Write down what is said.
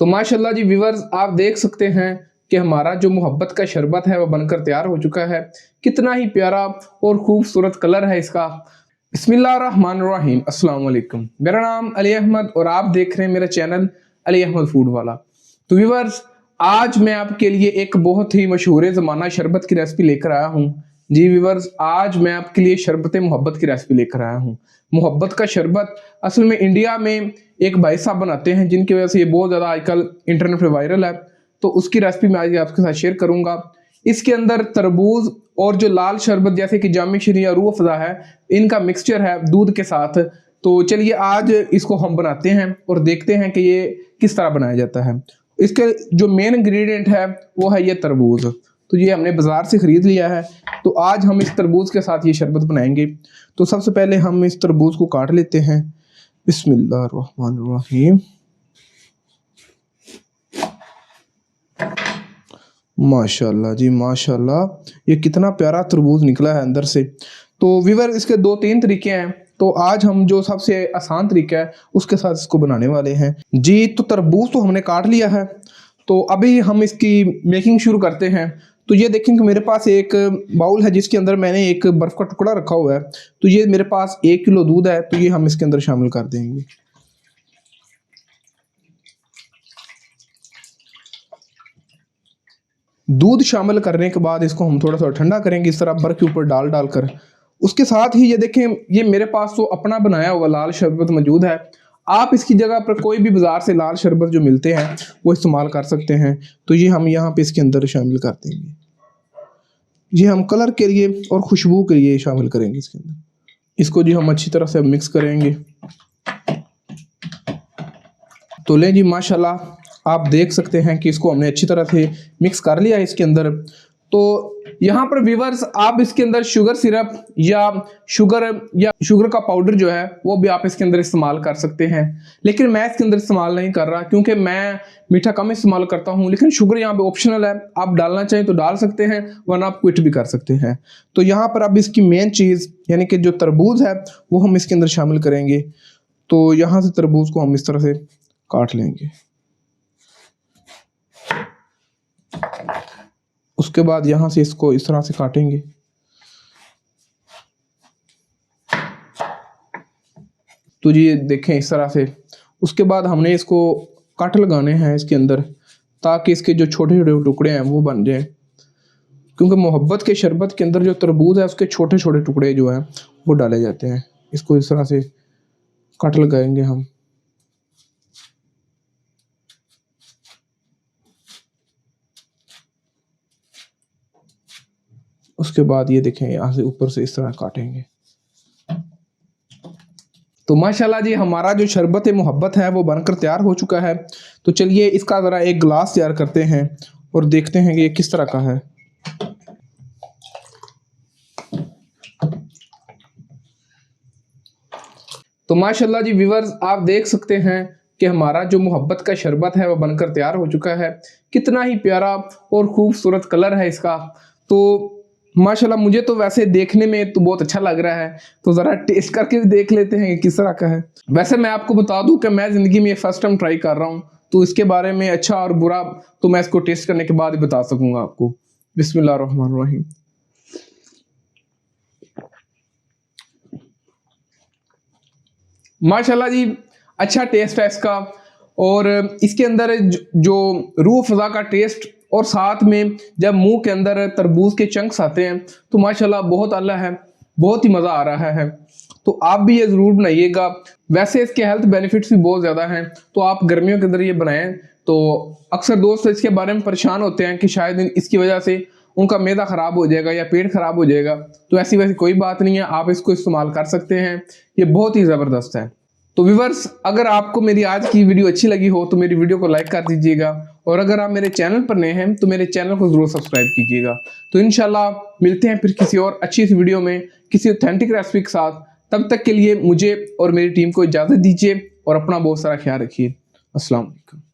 तो माशाल्लाह जी व्यूअर्स, आप देख सकते हैं कि हमारा जो मोहब्बत का शरबत है वो बनकर तैयार हो चुका है। कितना ही प्यारा और खूबसूरत कलर है इसका। बिस्मिल्लाहिर्रहमानिर्रहीम। अस्सलाम वालेकुम। मेरा नाम अली अहमद और आप देख रहे हैं मेरा चैनल अली अहमद फूड वाला। तो व्यूअर्स, आज मैं आपके लिए एक बहुत ही मशहूर ज़माना शरबत की रेसिपी लेकर आया हूँ। जी व्यूअर्स, आज मैं आपके लिए शरबत मोहब्बत की रेसिपी लेकर आया हूँ। मोहब्बत का शरबत असल में इंडिया में एक भाई साहब बनाते हैं, जिनकी वजह से ये बहुत ज़्यादा आजकल इंटरनेट पे वायरल है। तो उसकी रेसिपी मैं आज आपके साथ शेयर करूंगा। इसके अंदर तरबूज और जो लाल शरबत जैसे कि जाम शरी या रूह अफ़ज़ा है, इनका मिक्सचर है दूध के साथ। तो चलिए आज इसको हम बनाते हैं और देखते हैं कि ये किस तरह बनाया जाता है। इसके जो मेन इंग्रेडिएंट है वो है ये तरबूज। तो ये हमने बाज़ार से ख़रीद लिया है। तो आज हम इस तरबूज के साथ ये शरबत बनाएंगे। तो सबसे पहले हम इस तरबूज को काट लेते हैं। बिस्मिल्लाहिर्रहमानिर्रहीम। माशाल्लाह जी माशाल्लाह, ये कितना प्यारा तरबूज निकला है अंदर से। तो व्यूअर, इसके दो तीन तरीके हैं। तो आज हम जो सबसे आसान तरीका है उसके साथ इसको बनाने वाले हैं जी। तो तरबूज तो हमने काट लिया है। तो अभी हम इसकी मेकिंग शुरू करते हैं। तो ये देखें कि मेरे पास एक बाउल है जिसके अंदर मैंने एक बर्फ़ का टुकड़ा रखा हुआ है। तो ये मेरे पास 1 किलो दूध है, तो ये हम इसके अंदर शामिल कर देंगे। दूध शामिल करने के बाद इसको हम थोड़ा सा ठंडा करेंगे, इस तरह बर्फ़ के ऊपर डाल डाल कर। उसके साथ ही ये देखें, ये मेरे पास तो अपना बनाया हुआ लाल शरबत मौजूद है। आप इसकी जगह पर कोई भी बाज़ार से लाल शरबत जो मिलते हैं वो इस्तेमाल कर सकते हैं। तो ये हम यहाँ पे इसके अंदर शामिल कर देंगे। ये हम कलर के लिए और खुशबू के लिए शामिल करेंगे इसके अंदर। इसको जी हम अच्छी तरह से मिक्स करेंगे। तो लें जी, माशाल्लाह आप देख सकते हैं कि इसको हमने अच्छी तरह से मिक्स कर लिया है इसके अंदर। तो यहाँ पर व्यूअर्स, आप इसके अंदर शुगर सिरप या शुगर का पाउडर जो है वो भी आप इसके अंदर इस्तेमाल कर सकते हैं। लेकिन मैं इसके अंदर इस्तेमाल नहीं कर रहा क्योंकि मैं मीठा कम इस्तेमाल करता हूँ। लेकिन शुगर यहाँ पे ऑप्शनल है, आप डालना चाहें तो डाल सकते हैं, वरना आप क्विट भी कर सकते हैं। तो यहाँ पर अब इसकी मेन चीज़ यानी कि जो तरबूज है वो हम इसके अंदर शामिल करेंगे। तो यहाँ से तरबूज को हम इस तरह से काट लेंगे। उसके बाद यहाँ से इसको इस तरह से काटेंगे। तो ये देखें इस तरह से। उसके बाद हमने इसको कट लगाने हैं इसके अंदर, ताकि इसके जो छोटे छोटे टुकड़े हैं वो बन जाए। क्योंकि मोहब्बत के शरबत के अंदर जो तरबूज है उसके छोटे छोटे टुकड़े जो हैं वो डाले जाते हैं। इसको इस तरह से कट लगाएंगे हम। उसके बाद ये देखें, यहाँ से ऊपर से इस तरह काटेंगे। तो माशाल्लाह जी, हमारा जो शरबत मोहब्बत है वो बनकर तैयार हो चुका है। तो चलिए इसका ज़रा एक गिलास तैयार करते हैं और देखते हैं कि ये किस तरह का है। तो माशाल्लाह जी व्यूअर्स, आप देख सकते हैं कि हमारा जो मोहब्बत का शरबत है वो बनकर तैयार हो चुका है। कितना ही प्यारा और खूबसूरत कलर है इसका। तो माशाल्लाह, मुझे तो वैसे देखने में तो बहुत अच्छा लग रहा है। तो ज़रा टेस्ट करके भी देख लेते हैं कि किस तरह का है। वैसे मैं आपको बता दूं कि मैं ज़िंदगी में फर्स्ट टाइम ट्राई कर रहा हूं, तो इसके बारे में अच्छा और बुरा तो मैं इसको टेस्ट करने के बाद ही बता सकूंगा आपको। बिस्मिल्लाहिर्रहमानिर्रहीम। माशाल्लाह जी, अच्छा टेस्ट है इसका। और इसके अंदर जो रूह अफ़ज़ा का टेस्ट और साथ में जब मुंह के अंदर तरबूज के चंक्स आते हैं तो माशाल्लाह बहुत आला है, बहुत ही मज़ा आ रहा है। तो आप भी ये ज़रूर बनाइएगा। वैसे इसके हेल्थ बेनिफिट्स भी बहुत ज़्यादा हैं, तो आप गर्मियों के अंदर ये बनाएं। तो अक्सर दोस्त इसके बारे में परेशान होते हैं कि शायद इसकी वजह से उनका मैदा ख़राब हो जाएगा या पेट ख़राब हो जाएगा। तो ऐसी वैसी कोई बात नहीं है, आप इसको इस्तेमाल कर सकते हैं। ये बहुत ही ज़बरदस्त है। तो व्यूअर्स, अगर आपको मेरी आज की वीडियो अच्छी लगी हो तो मेरी वीडियो को लाइक कर दीजिएगा। और अगर आप मेरे चैनल पर नए हैं तो मेरे चैनल को ज़रूर सब्सक्राइब कीजिएगा। तो इंशाल्लाह मिलते हैं फिर किसी और अच्छी सी वीडियो में किसी ऑथेंटिक रेसिपी के साथ। तब तक के लिए मुझे और मेरी टीम को इजाज़त दीजिए और अपना बहुत सारा ख्याल रखिए। अस्सलाम वालेकुम।